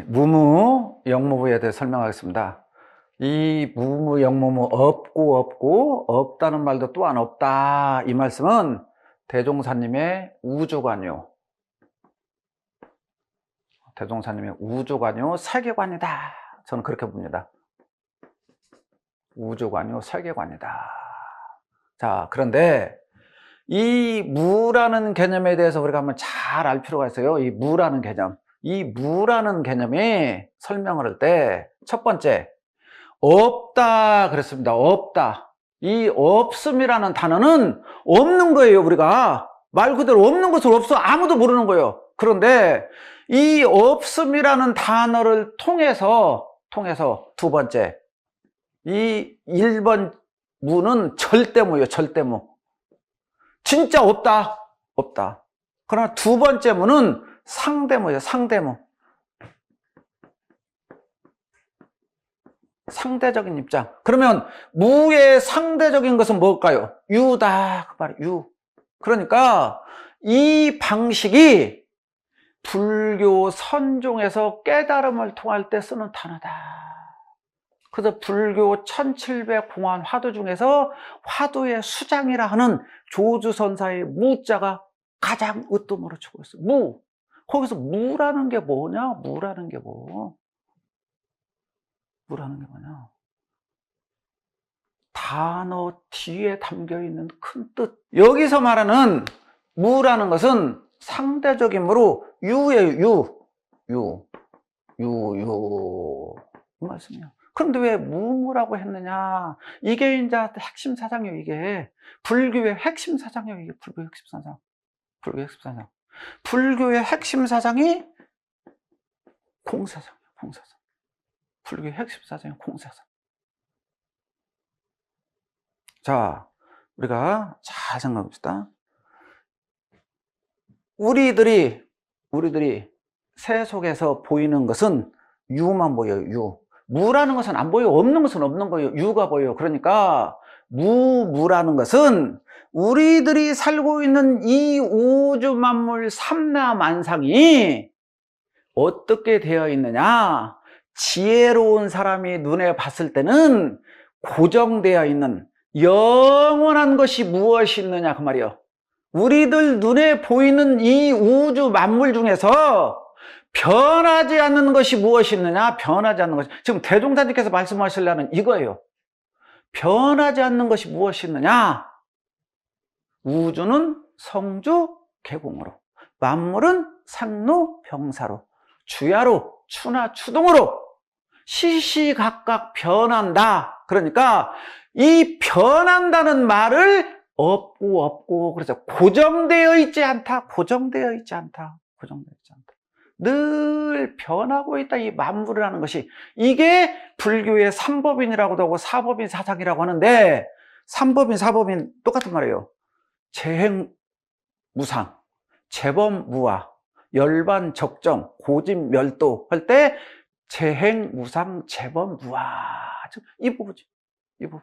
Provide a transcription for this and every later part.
무무, 영무부에 대해 설명하겠습니다. 이 무무, 영무무 없고 없다는 말도 또한 없다. 이 말씀은 대종사님의 우주관요. 대종사님의 우주관요, 세계관이다. 저는 그렇게 봅니다. 우주관요, 세계관이다. 자, 그런데 이 무라는 개념에 대해서 우리가 한번 잘 알 필요가 있어요. 이 무라는 개념. 이 무라는 개념이 설명을 할 때 첫 번째, 없다 그랬습니다. 없다. 이 없음이라는 단어는 없는 거예요. 우리가 말 그대로 없는 것을 없어 아무도 모르는 거예요. 그런데 이 없음이라는 단어를 통해서 두 번째, 이 1번 무는 절대무예요. 절대무. 진짜 없다. 그러나 두 번째 무는 상대무예요. 상대무. 상대적인 입장. 그러면 무의 상대적인 것은 뭘까요? 유다. 그 말이에요. 유. 그러니까 이 방식이 불교 선종에서 깨달음을 통할 때 쓰는 단어다. 그래서 불교 1700공안 화두 중에서 화두의 수장이라 하는 조주선사의 무자가 가장 으뜸으로 치고 있어요. 무. 거기서 무라는 게 뭐냐? 무라는 게 뭐냐? 단어 뒤에 담겨있는 큰 뜻. 여기서 말하는 무라는 것은 상대적이므로 유예요. 유. 이 말씀이에요. 그런데 왜 무무라고 했느냐? 이게 이제 핵심 사상이에요. 이게 불교의 핵심 사상이에요. 이게 불교의 핵심 사상. 불교의 핵심 사상이 공사상이에요. 불교의 핵심 사상이 공사상. 자, 우리가 잘 생각합시다. 우리들이 새 속에서 보이는 것은 유만 보여요. 유. 무라는 것은 안 보여요. 없는 것은 없는 거예요. 유가 보여요. 그러니까 무라는 것은 우리들이 살고 있는 이 우주 만물 삼라만상이 어떻게 되어 있느냐? 지혜로운 사람이 눈에 봤을 때는 고정되어 있는 영원한 것이 무엇이 있느냐 그 말이에요. 우리들 눈에 보이는 이 우주 만물 중에서 변하지 않는 것이 무엇이 있느냐? 변하지 않는 것이. 지금 대종사님께서 말씀하시려는 이거예요. 변하지 않는 것이 무엇이 있느냐? 우주는 성주 개공으로, 만물은 상루 병사로, 주야로, 추나 추동으로 시시각각 변한다. 그러니까 이 변한다는 말을 없고 그래서 고정되어 있지 않다. 늘 변하고 있다. 이 만물이라는 것이, 이게 불교의 삼법인이라고도 하고 사법인 사상이라고 하는데, 삼법인 사법인 똑같은 말이에요. 재행무상, 재범무화, 열반적정, 고집멸도 할 때 재행무상, 재범무화, 이 부분이지. 이 부분.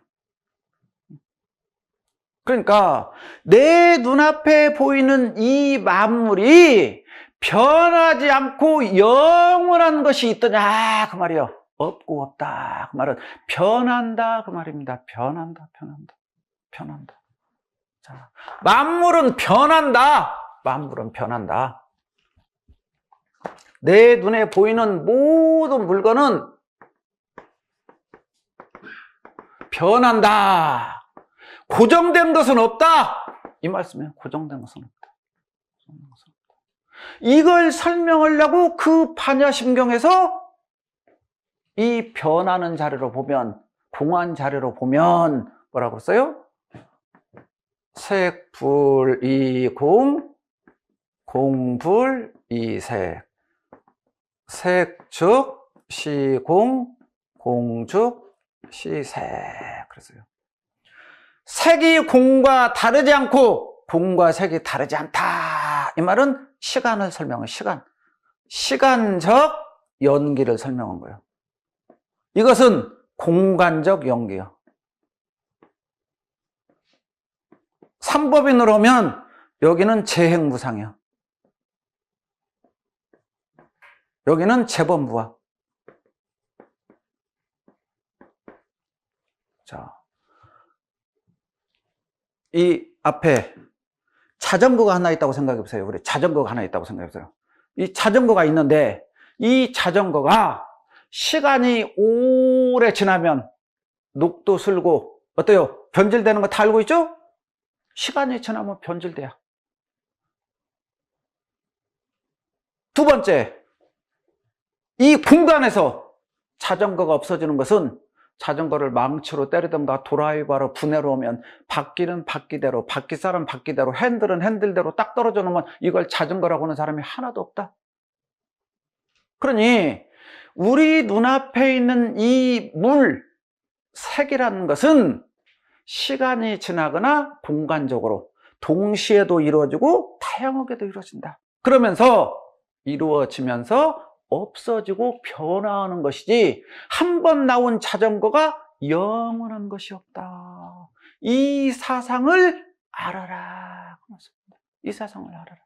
그러니까 내 눈앞에 보이는 이 만물이 변하지 않고 영원한 것이 있더냐 그 말이에요. 없고 없다 그 말은 변한다 그 말입니다. 변한다. 자, 만물은 변한다. 내 눈에 보이는 모든 물건은 변한다. 고정된 것은 없다. 이 말씀이에요. 고정된 것은 없다. 이걸 설명하려고 그 반야심경에서 이 변하는 자료로 보면, 공안 자료로 보면 뭐라고 써요? 색, 불, 이, 공, 불, 이, 색. 색, 죽, 시, 공, 죽, 시, 색. 그랬어요. 색이 공과 다르지 않고 공과 색이 다르지 않다. 이 말은 시간을 설명해. 시간적 연기를 설명한 거예요. 이것은 공간적 연기예요. 삼법인으로 오면 여기는 재행무상이에요. 여기는 재범부하. 자, 이 앞에 자전거가 하나 있다고 생각해 보세요. 우리 자전거가 하나 있다고 생각해 보세요. 이 자전거가 있는데 이 자전거가 시간이 오래 지나면 녹도 슬고 어때요? 변질되는 거 다 알고 있죠? 시간이 지나면 변질돼요. 두 번째, 이 공간에서 자전거가 없어지는 것은 자전거를 망치로 때리든가 드라이버로 분해로 오면 바퀴는 바퀴대로, 바퀴살은 바퀴대로, 핸들은 핸들대로 딱 떨어져 놓으면 이걸 자전거라고 하는 사람이 하나도 없다. 그러니 우리 눈앞에 있는 이 물, 색이라는 것은 시간이 지나거나 공간적으로 동시에도 이루어지고 다양하게도 이루어진다. 그러면서 이루어지면서 없어지고 변화하는 것이지 한 번 나온 자전거가 영원한 것이 없다. 이 사상을 알아라. 이 사상을 알아라.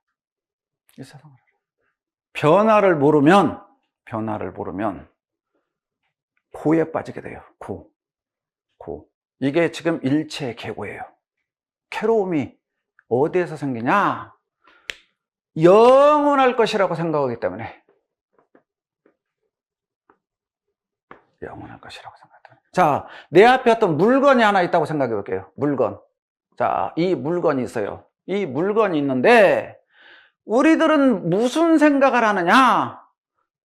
이 사상을 알아라. 변화를 모르면 고에 빠지게 돼요. 고. 이게 지금 일체의 계고예요. 괴로움이 어디에서 생기냐? 영원할 것이라고 생각하기 때문에. 영원할 것이라고 생각하기 때문에. 자, 내 앞에 어떤 물건이 하나 있다고 생각해 볼게요. 물건. 자, 이 물건이 있어요. 이 물건이 있는데 우리들은 무슨 생각을 하느냐?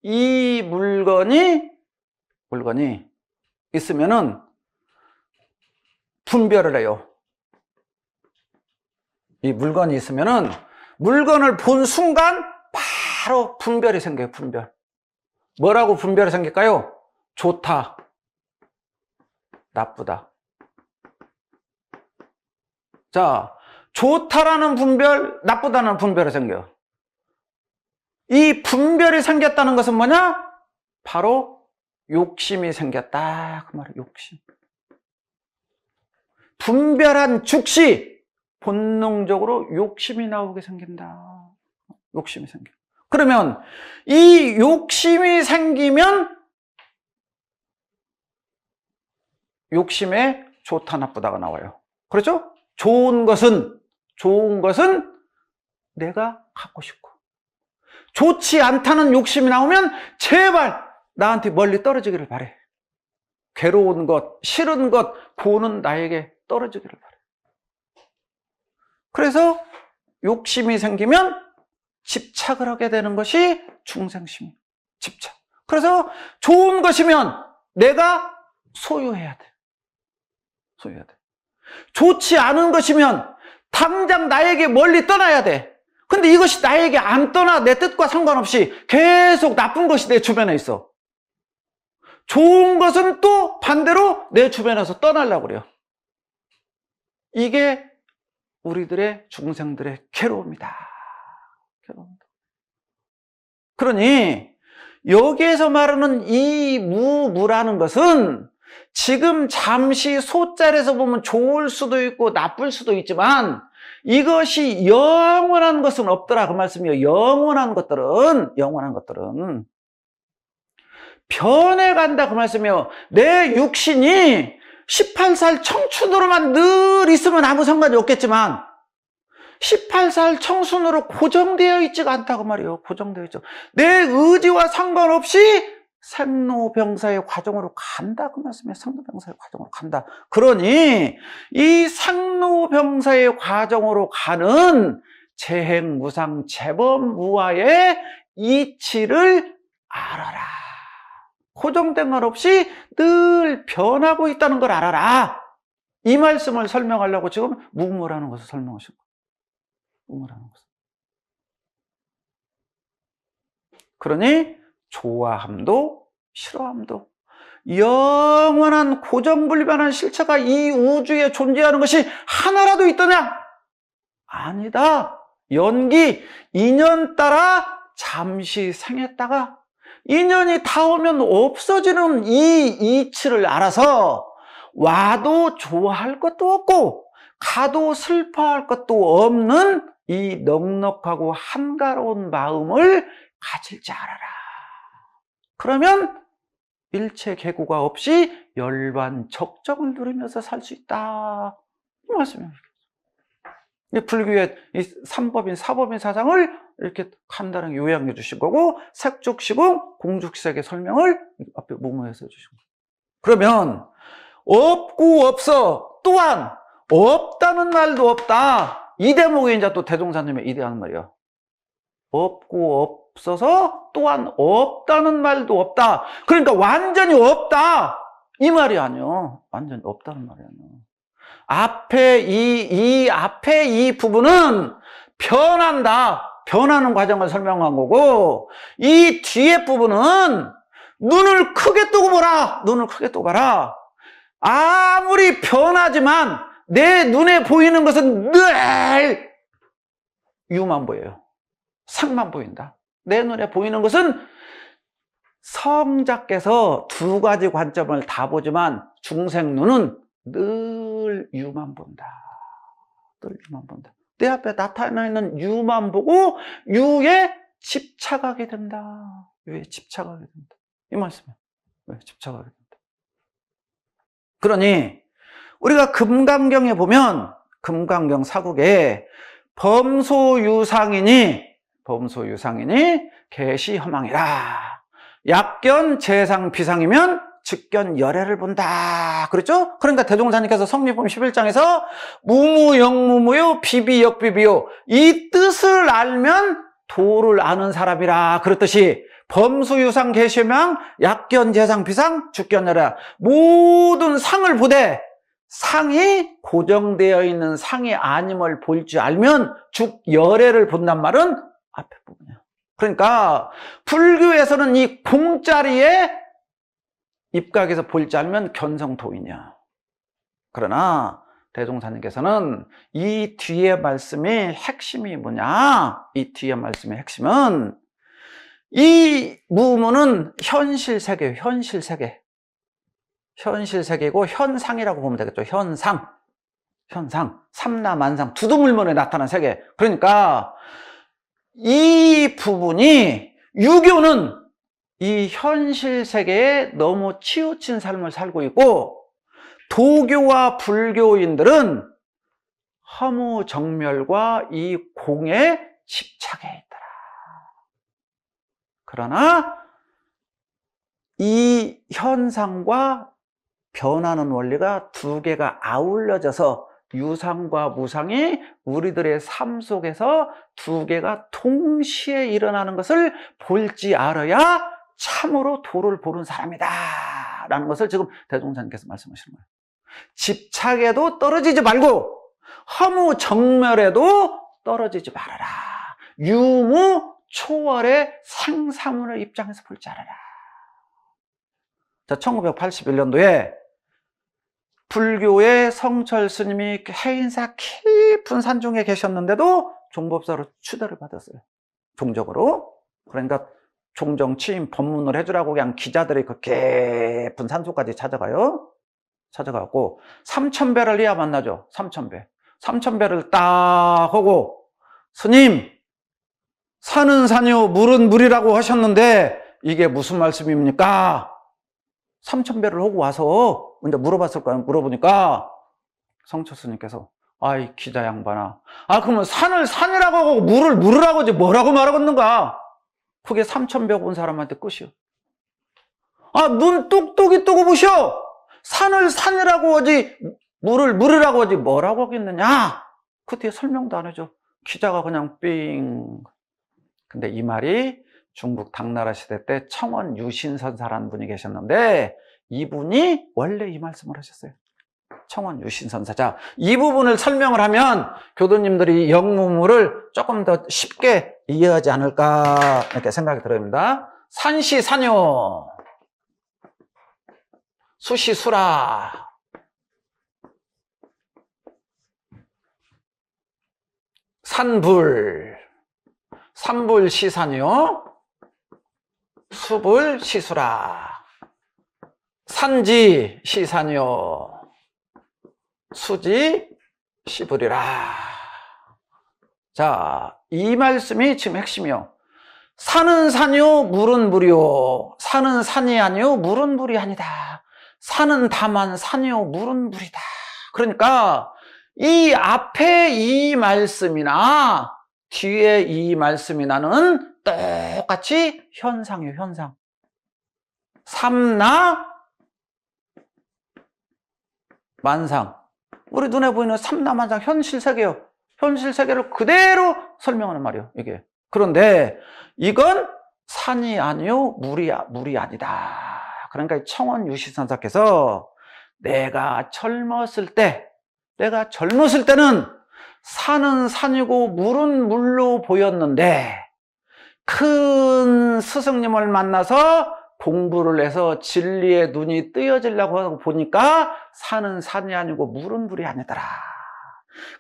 이 물건이 있으면은 분별을 해요. 이 물건이 있으면은 물건을 본 순간 바로 분별이 생겨요. 분별. 뭐라고 분별이 생길까요? 좋다, 나쁘다. 자, 좋다라는 분별, 나쁘다는 분별이 생겨요. 이 분별이 생겼다는 것은 뭐냐? 바로 욕심이 생겼다. 그 말이에요. 욕심. 분별한 즉시 본능적으로 욕심이 나오게 생긴다. 욕심이 생겨. 그러면 이 욕심이 생기면 욕심에 좋다 나쁘다가 나와요. 그렇죠? 좋은 것은 내가 갖고 싶고, 좋지 않다는 욕심이 나오면 제발 나한테 멀리 떨어지기를 바래. 괴로운 것, 싫은 것, 고는 나에게 떨어지기를 바래. 그래서 욕심이 생기면 집착을 하게 되는 것이 중생심, 집착. 그래서 좋은 것이면 내가 소유해야 돼. 좋지 않은 것이면 당장 나에게 멀리 떠나야 돼. 근데 이것이 나에게 안 떠나. 내 뜻과 상관없이 계속 나쁜 것이 내 주변에 있어. 좋은 것은 또 반대로 내 주변에서 떠나려고 그래요. 이게 우리들의 중생들의 괴로움이다. 그러니 여기에서 말하는 이 무라는 것은 지금 잠시 소자리에서 보면 좋을 수도 있고 나쁠 수도 있지만 이것이 영원한 것은 없더라 그 말씀이에요. 영원한 것들은 변해간다 그 말씀이에요. 내 육신이 18살 청춘으로만 늘 있으면 아무 상관이 없겠지만 18살 청순으로 고정되어 있지가 않다고 말이에요. 고정되어 있죠. 내 의지와 상관없이 생로병사의 과정으로 간다 그 말씀이에요. 생로병사의 과정으로 간다. 그러니 이 생로병사의 과정으로 가는 재행무상 재범무화의 이치를 알아라. 고정된 것 없이 늘 변하고 있다는 걸 알아라. 이 말씀을 설명하려고 지금 무무라는 것을 설명하신 거예요. 무무라는 것을. 그러니 좋아함도 싫어함도 영원한 고정불변한 실체가 이 우주에 존재하는 것이 하나라도 있더냐? 아니다. 연기, 인연 따라 잠시 생했다가 인연이 다 오면 없어지는 이 이치를 알아서 와도 좋아할 것도 없고 가도 슬퍼할 것도 없는 이 넉넉하고 한가로운 마음을 가질 줄 알아라. 그러면 일체 개구가 없이 열반적정을 누리면서 살 수 있다. 이 말씀입니다. 불교의 이 삼법인, 사법인 사상을 이렇게 간단하게 요약해 주신 거고, 색죽시공, 공죽색의 설명을 앞에 무무해서 주신 거예요. 그러면 없고 없어, 또한 없다는 말도 없다. 이 대목이 이제 또 대종사님의 이대하는 말이야. 없고 없어서 또한 없다는 말도 없다. 그러니까 완전히 없다 이 말이 아니요. 완전히 없다는 말이 아니요. 앞에 앞에 이 부분은 변한다. 변하는 과정을 설명한 거고, 이 뒤에 부분은 눈을 크게 뜨고 보라. 눈을 크게 뜨고 봐라. 아무리 변하지만 내 눈에 보이는 것은 늘 유만 보여요. 상만 보인다. 내 눈에 보이는 것은 성자께서 두 가지 관점을 다 보지만 중생 눈은 늘 유만 본다. 늘 유만 본다. 내 앞에 나타나 있는 유만 보고 유에 집착하게 된다. 유에 집착하게 된다. 이 말씀이에요. 왜 집착하게 된다. 그러니 우리가 금강경에 보면, 금강경 사국에 범소유상이니 개시허망이라. 약견 재상 비상이면 즉견 열애를 본다. 그랬죠? 그러니까 대종사님께서 성립품 11장에서 무무영무무요 비비역비비요, 이 뜻을 알면 도를 아는 사람이라 그랬듯이, 범수유상 개시허망 약견 재상 비상 즉견 열애, 모든 상을 보되 상이 고정되어 있는 상이 아님을 볼 줄 알면 죽열애를 본단 말은 앞에 부분이에요. 그러니까 불교에서는 이 공짜리에 입각에서 볼 줄 알면 견성도이냐. 그러나 대종사님께서는 이 뒤에 말씀의 핵심이 뭐냐? 이 뒤에 말씀의 핵심은 이 무무는 현실세계예요. 현실세계고 현상이라고 보면 되겠죠. 현상, 삼라만상, 두두물문에 나타난 세계. 그러니까 이 부분이, 유교는 이 현실 세계에 너무 치우친 삶을 살고 있고, 도교와 불교인들은 허무정멸과 이 공에 집착해 있더라. 그러나 이 현상과 변하는 원리가 두 개가 아울러져서 유상과 무상이 우리들의 삶 속에서 두 개가 동시에 일어나는 것을 볼지 알아야 참으로 도를 보는 사람이다 라는 것을 지금 대종사님께서 말씀하시는 거예요. 집착에도 떨어지지 말고 허무정멸에도 떨어지지 말아라. 유무 초월의 생사문의 입장에서 볼 줄 알아라. 자, 1981년도에 불교의 성철 스님이 해인사 깊은 산중에 계셨는데도 종법사로 추대를 받았어요. 종적으로. 그러니까 종정 취임 법문을 해주라고 그냥 기자들이 그 깊은 산속까지 찾아가고 3000배를 해야 만나죠. 3000배. 3000배를 딱 하고, 스님, 산은 산이요 물은 물이라고 하셨는데 이게 무슨 말씀입니까? 3000배를 하고 와서 이제 물어봤을 거예요. 물어보니까 성철 스님께서, 아이 기자 양반아, 그러면 산을 산이라고 하고 물을 물이라고 하지 뭐라고 말하겠는가? 그게 3000배 온 사람한테 끝이요. 눈 똑똑히 뜨고 보셔. 산을 산이라고 하지 물을 물이라고 하지 뭐라고 하겠느냐? 그 뒤에 설명도 안 해줘. 기자가 그냥 삥. 근데 이 말이 중국 당나라 시대 때 청원 유신선사라는 분이 계셨는데, 이분이 원래 이 말씀을 하셨어요. 청원 유신선사. 자, 이 부분을 설명을 하면 교도님들이 영무무를 조금 더 쉽게 이해하지 않을까 이렇게 생각이 들어옵니다. 산시 산요, 수시 수라, 산불, 산불 시산요, 수불 시수라, 산지 시산요, 수지 시불이라. 자, 이 말씀이 지금 핵심이요. 산은 산이요 물은 물이요. 산은 산이 아니요 물은 물이 아니다. 산은 다만 산이요 물은 물이다. 그러니까 이 앞에 이 말씀이나 뒤에 이 말씀이나는 똑같이 현상이에요. 현상. 삼나 만상. 우리 눈에 보이는 삼라만상 현실세계요. 현실세계를 그대로 설명하는 말이에요. 이게. 그런데 이건 산이 아니요 물이 아니다. 그러니까 청원 유시선사께서 내가 젊었을 때는 산은 산이고 물은 물로 보였는데 큰 스승님을 만나서 공부를 해서 진리의 눈이 뜨여지려고 하고 보니까 산은 산이 아니고 물은 물이 아니더라.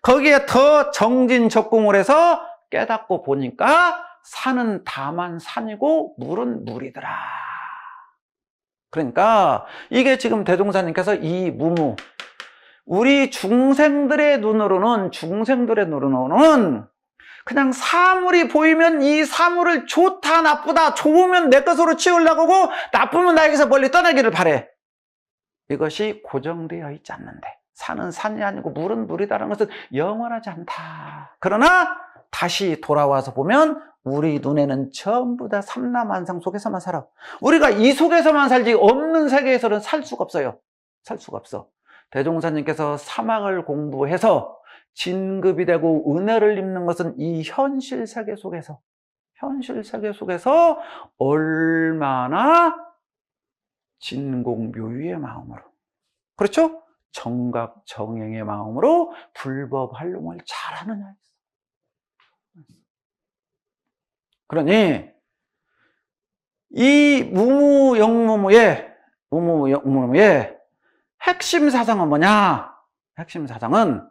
거기에 더 정진적공을 해서 깨닫고 보니까 산은 다만 산이고 물은 물이더라. 그러니까 이게 지금 대종사님께서 이 무무, 우리 중생들의 눈으로는 그냥 사물이 보이면 이 사물을 좋다 나쁘다, 좋으면 내 것으로 치우려고 하고 나쁘면 나에게서 멀리 떠나기를 바래. 이것이 고정되어 있지 않는데 산은 산이 아니고 물은 물이다라는 것은 영원하지 않다. 그러나 다시 돌아와서 보면 우리 눈에는 전부 다 삼라만상 속에서만 살아. 우리가 이 속에서만 살지 없는 세계에서는 살 수가 없어요. 살 수가 없어. 대종사님께서 사막을 공부해서 진급이 되고 은혜를 입는 것은 이 현실 세계 속에서 얼마나 진공묘유의 마음으로, 그렇죠? 정각 정행의 마음으로 불법 활용을 잘하느냐. 그러니 이 무무영무무의 핵심 사상은 뭐냐? 핵심 사상은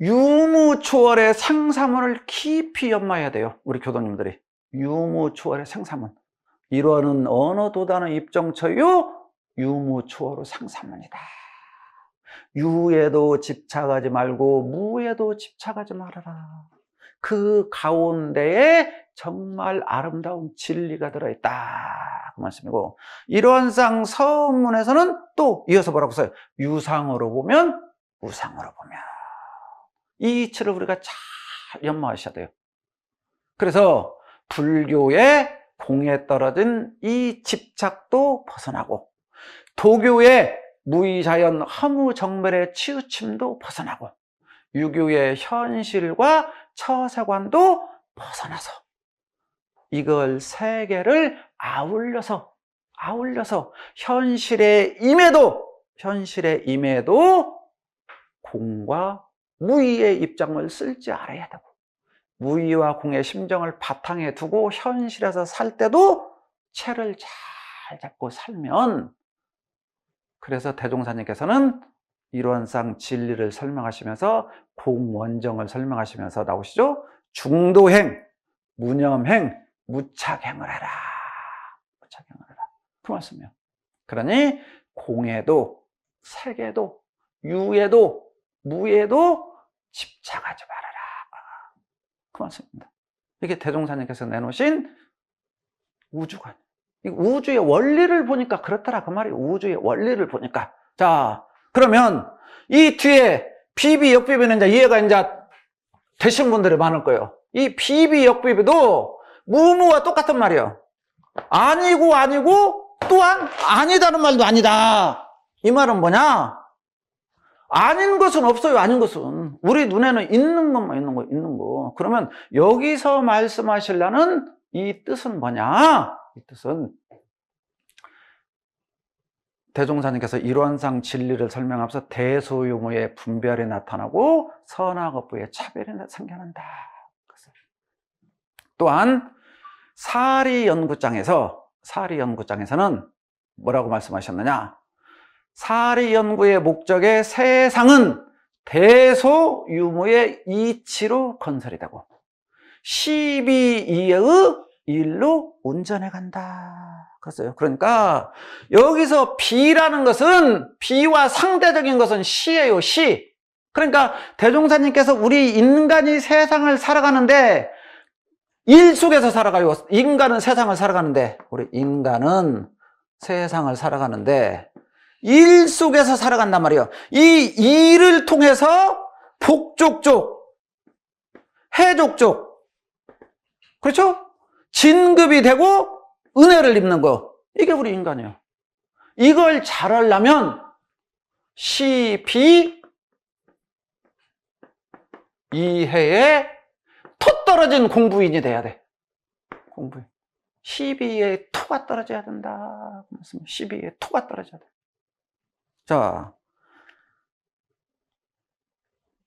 유무초월의 생사문을 깊이 연마해야 돼요. 우리 교도님들이. 유무초월의 생사문. 이루어는 언어 도단의 입정처요 유무초월의 생사문이다. 유에도 집착하지 말고 무에도 집착하지 말아라. 그 가운데에 정말 아름다운 진리가 들어있다. 그 말씀이고, 이러한상 서문에서는 또 이어서 뭐라고 써요? 유상으로 보면 우상으로 보면. 이 이치를 우리가 잘 연마하셔야 돼요. 그래서 불교의 공에 떨어진 이 집착도 벗어나고, 도교의 무의자연 허무정멸의 치우침도 벗어나고, 유교의 현실과 처세관도 벗어나서 이걸 세 개를 아울러서 현실에 임해도 공과 무의의 입장을 쓸지 알아야 되고, 무의와 공의 심정을 바탕에 두고 현실에서 살 때도 체를 잘 잡고 살면, 그래서 대종사님께서는 이론상 진리를 설명하시면서 공원정을 설명하시면서 나오시죠? 중도행, 무념행, 무착행을 해라. 무착행을 해라. 그 말씀이에요. 그러니 공에도 색에도 유에도 무에도 집착하지 말아라. 그 말씀입니다. 이게 대종사님께서 내놓으신 우주관. 우주의 원리를 보니까 그렇더라. 그 말이 우주의 원리를 보니까. 자, 그러면 이 뒤에 비비역비비는 이제 이해가 이제 되신 분들이 많을 거예요. 이 비비역비비도 무무와 똑같은 말이에요. 아니고 또한 아니다는 말도 아니다. 이 말은 뭐냐? 아닌 것은 없어요. 아닌 것은 우리 눈에는 있는 것만 있는 거. 그러면 여기서 말씀하시려는 이 뜻은 뭐냐? 이 뜻은 대종사님께서 일원상 진리를 설명하면서 대소유무의 분별이 나타나고 선악업부의 차별이 생겨난다. 또한 사리연구장에서는 뭐라고 말씀하셨느냐? 사리연구의 목적의 세상은 대소유무의 이치로 건설이 되고 12이의 일로 운전해 간다. 그랬어요. 그러니까 여기서 비라는 것은, 비와 상대적인 것은 시예요. 시. 그러니까 대종사님께서 우리 인간이 세상을 살아가는데 일 속에서 살아가요. 인간은 세상을 살아가는데, 우리 인간은 세상을 살아가는데 일 속에서 살아간단 말이에요. 이 일을 통해서 복족족, 해족족, 그렇죠? 진급이 되고 은혜를 입는 거, 이게 우리 인간이에요. 이걸 잘하려면 시비 이해에 토 떨어진 공부인이 돼야 돼. 공부인. 시비에 토가 떨어져야 된다. 시비에 토가 떨어져야 돼. 자,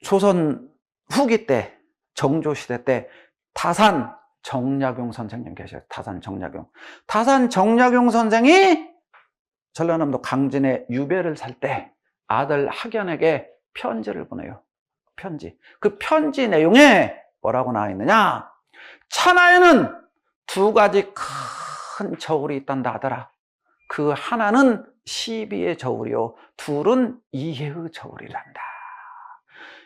조선 후기 때, 정조시대 때 다산 정약용 선생님 계셔요. 다산 정약용. 다산 정약용 선생이 전라남도 강진에 유배를 살 때 아들 학연에게 편지를 보내요. 편지. 그 편지 내용에 뭐라고 나와 있느냐? 천하에는 두 가지 큰 저울이 있단다 하더라. 그 하나는 시비의 저울이요, 둘은 이해의 저울이란다.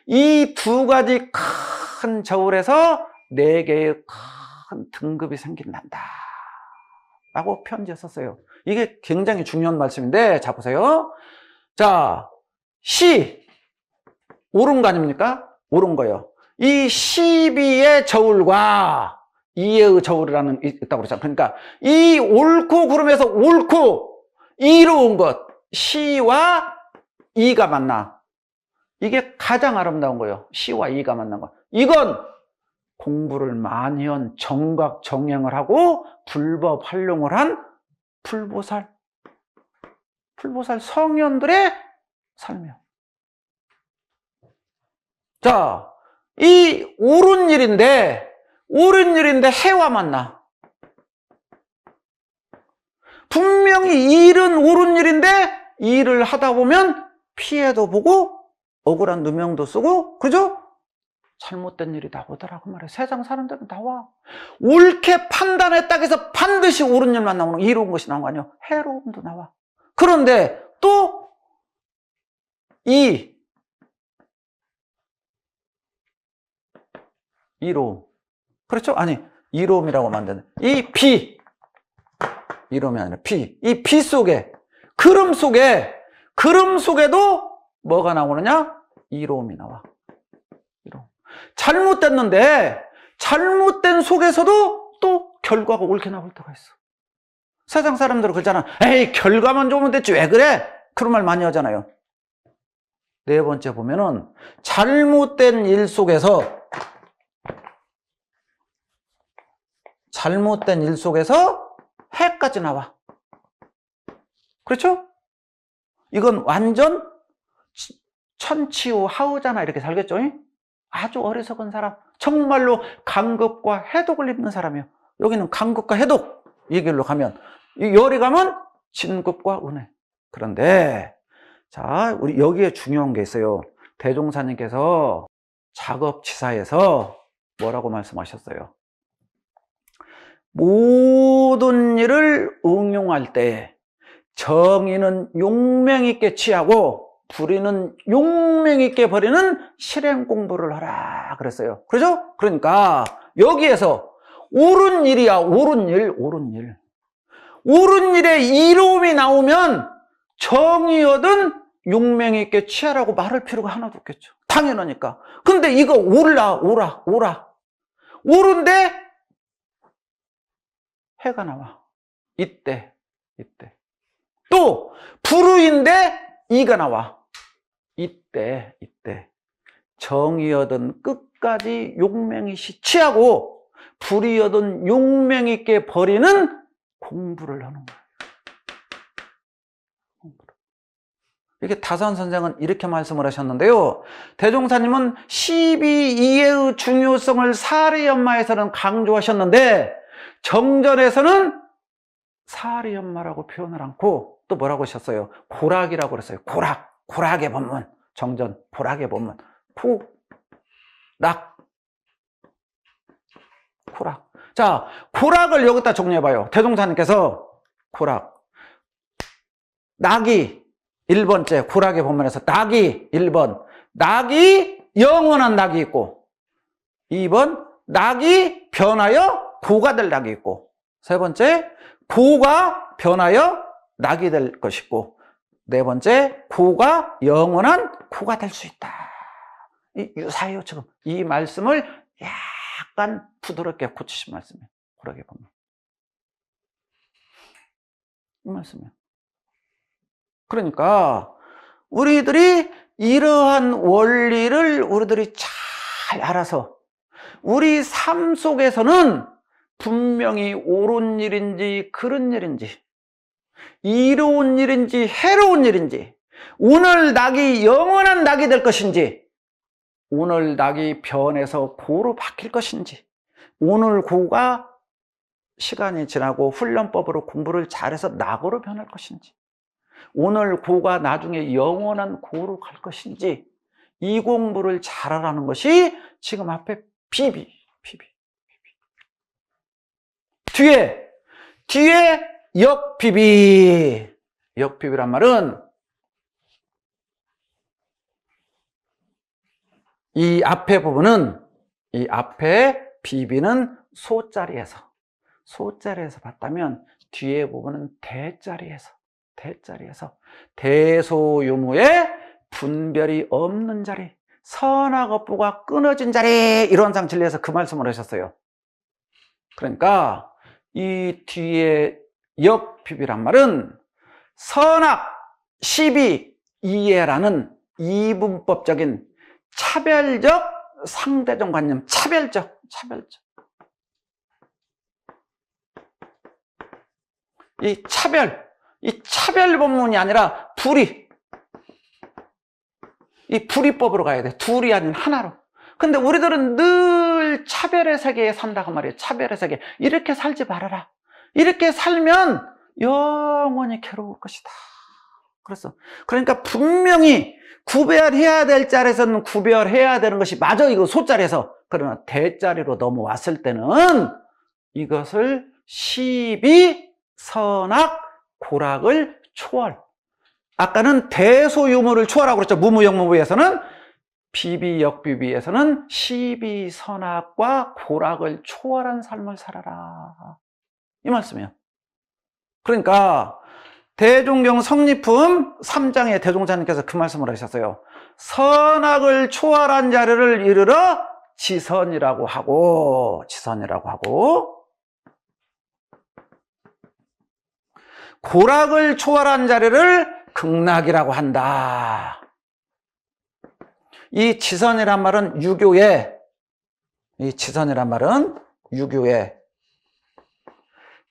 이 두 가지 큰 저울에서 네 개의 큰 등급이 생긴단다 라고 편지에 썼어요. 이게 굉장히 중요한 말씀인데, 자 보세요. 자, 시 옳은 거 아닙니까? 옳은 거예요. 이 시비의 저울과 이해의 저울이라는 있다고 그러잖아요. 그러니까 이 옳고 그름에서 옳고 이로운 것, 시와 이가 만나. 이게 가장 아름다운 거예요. 시와 이가 만난 거. 이건 공부를 많이 한 정각 정행을 하고 불법 활용을 한 불보살 성현들의 삶이에요. 자, 이 옳은 일인데 해와 만나. 분명히 일은 옳은 일인데 일을 하다 보면 피해도 보고 억울한 누명도 쓰고, 그죠? 잘못된 일이 나오더라고 말이야. 세상 사람들은 나와. 옳게 판단했다고 해서 반드시 옳은 일만 나오는, 이로운 것이 나온 거 아니야. 해로움도 나와. 그런데 또 이로움. 그렇죠? 아니, 이로움이라고 만드는 이 비. 이로움이 아니라 비. 이 비 속에, 그름 속에도 뭐가 나오느냐? 이로움이 나와. 이로움. 잘못됐는데 잘못된 속에서도 또 결과가 옳게 나올 때가 있어. 세상 사람들은 그러잖아. 에이, 결과만 좋으면 됐지 왜 그래? 그런 말 많이 하잖아요. 네 번째 보면은 잘못된 일 속에서 해까지 나와. 그렇죠? 이건 완전 천치우하우잖아. 이렇게 살겠죠? 아주 어리석은 사람, 정말로 간극과 해독을 입는 사람이에요. 여기는 간극과 해독 이 길로 가면, 이 열이 가면 진급과 은혜. 그런데 자, 우리 여기에 중요한 게 있어요. 대종사님께서 작업치사에서 뭐라고 말씀하셨어요? 모든 일을 응용할 때 정의는 용맹 있게 취하고 불의는 용맹 있게 버리는 실행 공부를 하라 그랬어요. 그렇죠? 그러니까 여기에서 옳은 일이야. 옳은 일에 이로움이 나오면 정의여든 용맹 있게 취하라고 말할 필요가 하나도 없겠죠. 당연하니까. 근데 이거 옳은데 해가 나와. 이때. 또 불의인데 이가 나와. 이때. 정의여든 끝까지 용맹이 취하고 불의여든 용맹 있게 버리는 공부를 하는 거예요. 이게 다산 선생은 이렇게 말씀을 하셨는데요. 대종사님은 시비이해의 중요성을 사리연마에서는 강조하셨는데 정전에서는 사리연마라고 표현을 않고 또 뭐라고 하셨어요? 고락이라고 그랬어요. 고락의 본문. 정전, 고락의 본문. 고락. 자, 고락을 여기다 정리해봐요. 대종사님께서 고락. 낙이 1번째 고락의 본문에서 낙이 1번. 낙이 영원한 낙이 있고 2번 낙이 변하여 고가 될 낙이 있고, 세 번째, 고가 변하여 낙이 될 것이고, 네 번째, 고가 영원한 고가 될 수 있다. 이 유사해요, 지금. 이 말씀을 약간 부드럽게 고치신 말씀이에요. 그러게 보면. 이 말씀이에요. 그러니까, 우리들이 이러한 원리를 우리들이 잘 알아서, 우리 삶 속에서는 분명히 옳은 일인지 그른 일인지, 이로운 일인지 해로운 일인지, 오늘 낙이 영원한 낙이 될 것인지, 오늘 낙이 변해서 고로 바뀔 것인지, 오늘 고가 시간이 지나고 훈련법으로 공부를 잘해서 낙으로 변할 것인지, 오늘 고가 나중에 영원한 고로 갈 것인지, 이 공부를 잘하라는 것이 지금 앞에 비비. 뒤에 역비비. 역비비란 말은 이 앞에 부분은, 이 앞에 비비는 소자리에서 봤다면 뒤에 부분은 대자리에서 대소유무의 분별이 없는 자리, 선악업부가 끊어진 자리, 이론상 진리에서 그 말씀을 하셨어요. 그러니까 이 뒤에 역비비란 말은 선악, 시비, 이해라는 이분법적인 차별적 상대적 관념, 차별적. 이 차별 본문이 아니라 이 불이법으로 가야 돼. 둘이 아닌 하나로. 근데 우리들은 늘 차별의 세계에 산다고 말이에요. 차별의 세계. 이렇게 살지 말아라. 이렇게 살면 영원히 괴로울 것이다. 그러니까 분명히 구별해야 될 자리에서는 구별해야 되는 것이 맞아. 이거 소자리에서. 그러나 대자리로 넘어왔을 때는 이것을 시비, 선악, 고락을 초월. 아까는 대소유무를 초월하고 그랬죠. 무무역무부에서는. 비비, 역비비에서는 시비, 선악과 고락을 초월한 삶을 살아라. 이 말씀이에요. 그러니까 대종경 성리품 3장에 대종사님께서 그 말씀을 하셨어요. 선악을 초월한 자리를 이르러 지선이라고 하고, 고락을 초월한 자리를 극락이라고 한다. 이 지선이란 말은 유교의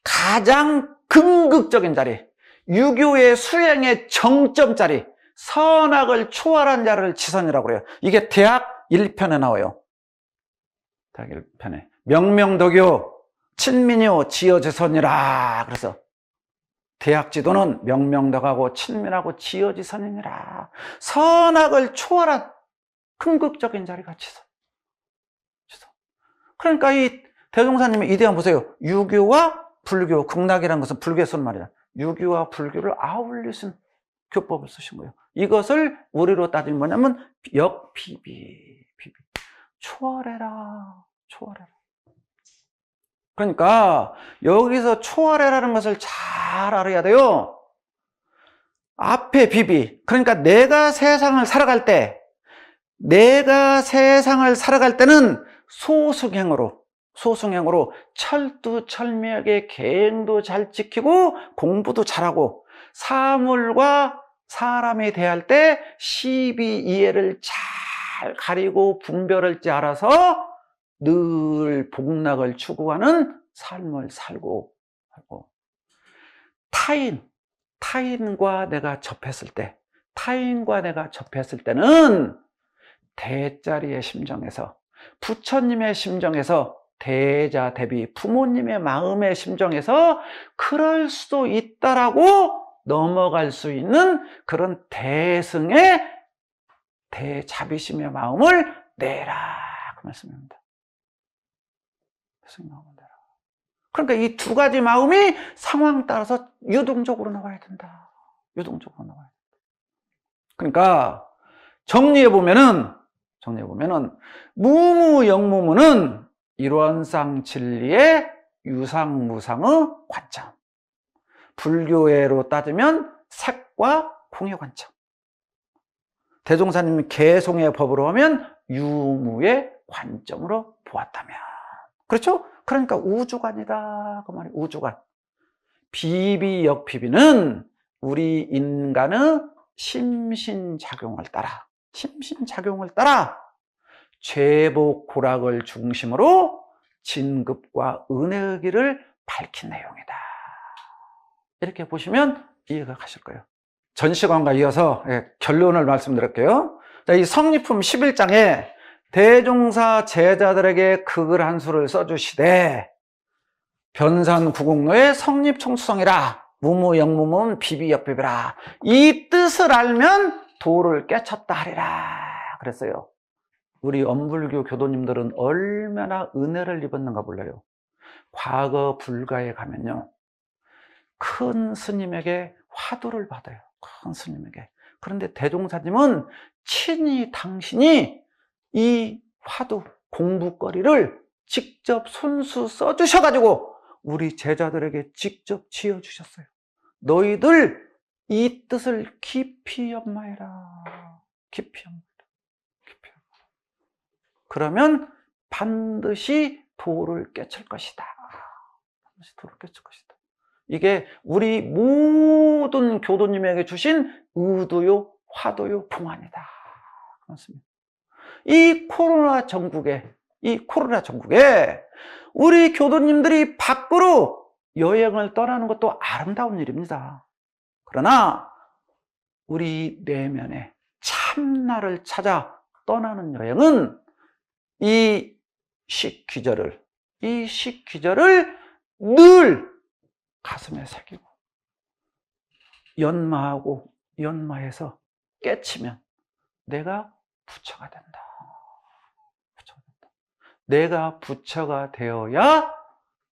가장 근극적인 자리, 유교의 수행의 정점 자리, 선악을 초월한 자를 지선이라고 그래요. 이게 대학 1편에 나와요. 대학 1편에. 명명도교, 친민요, 지어지선이라. 그래서 대학 지도는 명명덕하고 친민하고 지어지선이니라. 선악을 초월한 근극적인 자리가 지선. 그러니까 이 대종사님의 이대한 보세요. 유교와 불교, 극락이라는 것은 불교에 쓰는 말이야. 유교와 불교를 아울리신 교법을 쓰신 거예요. 이것을 우리로 따지면 뭐냐면 역비비. 초월해라. 그러니까 여기서 초월해라는 것을 잘 알아야 돼요. 앞에 비비. 그러니까 내가 세상을 살아갈 때는 소승행으로 철두철미하게 계행도 잘 지키고 공부도 잘하고, 사물과 사람이 대할 때 시비 이해를 잘 가리고 분별할 줄 알아서 늘 복락을 추구하는 삶을 살고 하고, 타인과 내가 접했을 때는 대자리의 심정에서, 부처님의 심정에서, 대자 대비 부모님의 마음의 심정에서 그럴 수도 있다라고 넘어갈 수 있는 그런 대승의 대자비심의 마음을 내라, 그 말씀입니다. 대승의 마음을 내라. 그러니까 이 두 가지 마음이 상황 따라서 유동적으로 나와야 된다. 그러니까 정리해 보면은 무무역무무는 일원상 진리의 유상무상의 관점, 불교계로 따지면 색과 공의 관점, 대종사님 개송의 법으로 하면 유무의 관점으로 보았다면, 그렇죠? 그러니까 우주관이다 그 말이에요. 우주관. 비비역비비는 우리 인간의 심신작용을 따라 죄복 고락을 중심으로 진급과 은혜의 길을 밝힌 내용이다. 이렇게 보시면 이해가 가실 거예요. 전 시간과 이어서 결론을 말씀드릴게요. 자, 이 성리품 11장에 대종사 제자들에게 그 글 한 수를 써주시되 변산구공로의 성립총수성이라 무무영무문 비비역비비라, 이 뜻을 알면 도를 깨쳤다 하리라 그랬어요. 우리 엄불교 교도님들은 얼마나 은혜를 입었는가 몰라요. 과거 불가에 가면요, 큰 스님에게 화두를 받아요. 큰 스님에게. 그런데 대종사님은 친히 당신이 이 화두 공부거리를 직접 손수 써주셔가지고 우리 제자들에게 직접 지어주셨어요. 너희들 이 뜻을 깊이 연마해라. 깊이 연마해라. 그러면 반드시 도를 깨칠 것이다. 반드시 도를 깨칠 것이다. 이게 우리 모든 교도님에게 주신 의도요, 화도요, 봉안이다. 그렇습니다. 이 코로나 전국에 우리 교도님들이 밖으로 여행을 떠나는 것도 아름다운 일입니다. 그러나 우리 내면에 참나를 찾아 떠나는 여행은 이 식기절을 늘 가슴에 새기고 연마해서 깨치면 내가 부처가 된다. 내가 부처가 되어야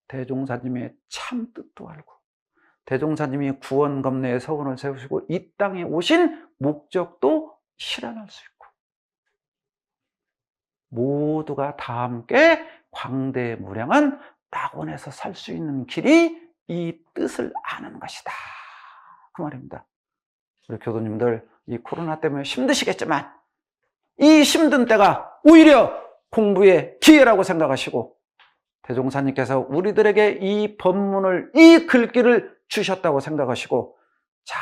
대종사님의 참 뜻도 알고 대종사님이 구원검내의 서원을 세우시고 이 땅에 오신 목적도 실현할 수 있고 모두가 다 함께 광대무량한 낙원에서 살 수 있는 길이 이 뜻을 아는 것이다. 그 말입니다. 우리 교도님들 이 코로나 때문에 힘드시겠지만 이 힘든 때가 오히려 공부의 기회라고 생각하시고 대종사님께서 우리들에게 이 법문을, 이 글귀를 주셨다고 생각하시고 잘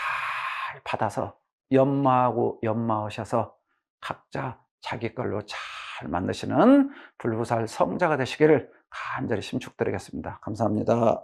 받아서 연마하셔서 각자 자기 걸로 잘 만드시는 불후살 성자가 되시기를 간절히 심축드리겠습니다. 감사합니다.